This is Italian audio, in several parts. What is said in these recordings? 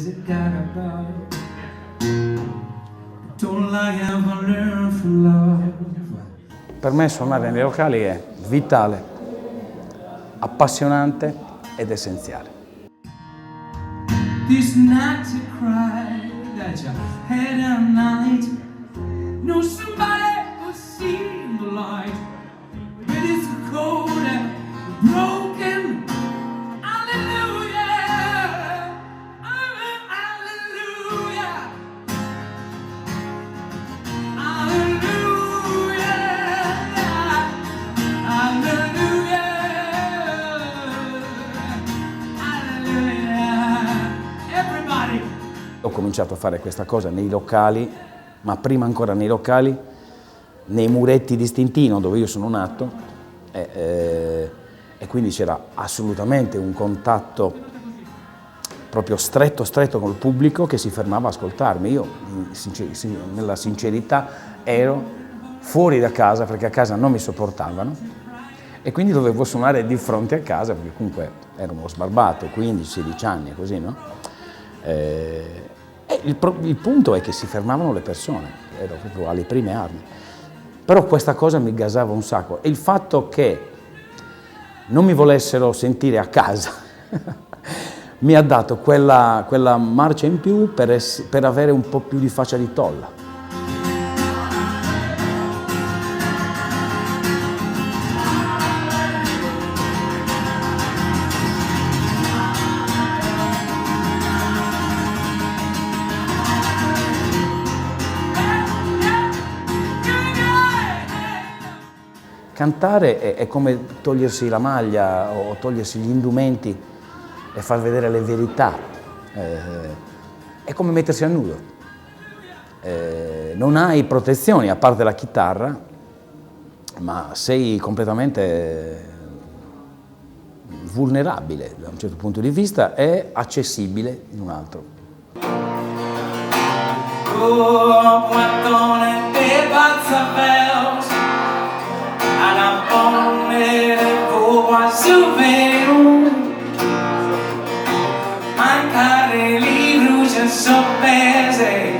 is it got about? Don't like ever learn from love. Per me suonare nei locali è vitale, appassionante ed essenziale. This night to cry, got your head at night. Know somebody will see the light. But it's cold and broken. Hallelujah, hallelujah, hallelujah, everybody. Ho cominciato a fare questa cosa nei locali, ma prima ancora nei locali, nei muretti di Stintino, dove io sono nato, e quindi c'era assolutamente un contatto proprio stretto col pubblico che si fermava a ascoltarmi. Io, nella sincerità, ero fuori da casa perché a casa non mi sopportavano e quindi dovevo suonare di fronte a casa perché comunque ero uno sbarbato, 15-16 anni, così, no? Il punto è che si fermavano le persone, ero proprio alle prime armi. Però questa cosa mi gasava un sacco e il fatto che non mi volessero sentire a casa mi ha dato quella marcia in più per avere un po' più di faccia di tolla. Cantare è come togliersi la maglia o togliersi gli indumenti e far vedere le verità, è come mettersi a nudo. Non hai protezioni a parte la chitarra, ma sei completamente vulnerabile da un certo punto di vista e accessibile in un altro. Mancare libros en sopese,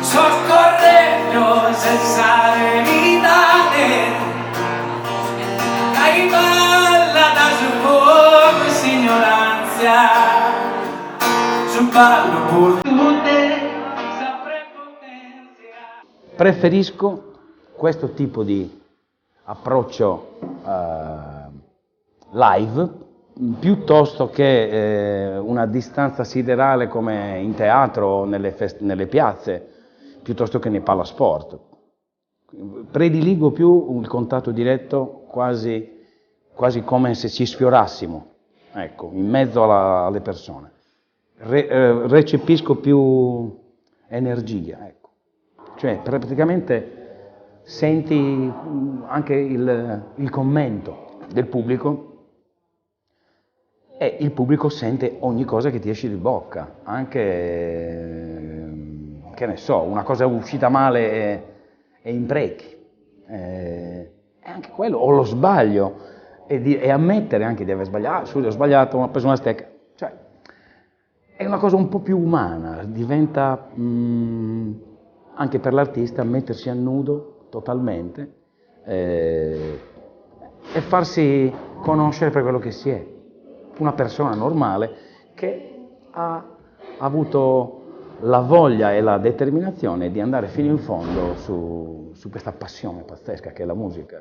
soccorrendo senza verità. Hai balla da su poco ignoranza, su ballo por tutte, sempre potenzia. Preferisco questo tipo di approccio live piuttosto che una distanza siderale come in teatro o nelle piazze, piuttosto che nei palasport. Prediligo più il contatto diretto quasi come se ci sfiorassimo, ecco, in mezzo alle persone. Recepisco più energia, ecco. Cioè praticamente senti anche il commento del pubblico e il pubblico sente ogni cosa che ti esce di bocca, anche, che ne so, una cosa uscita male e imprechi, e anche quello, o lo sbaglio, e ammettere anche di aver sbagliato, scusa, ho sbagliato, ho preso una stecca, cioè è una cosa un po' più umana, diventa anche per l'artista mettersi a nudo totalmente e farsi conoscere per quello che si è. Una persona normale che ha avuto la voglia e la determinazione di andare fino in fondo su questa passione pazzesca che è la musica.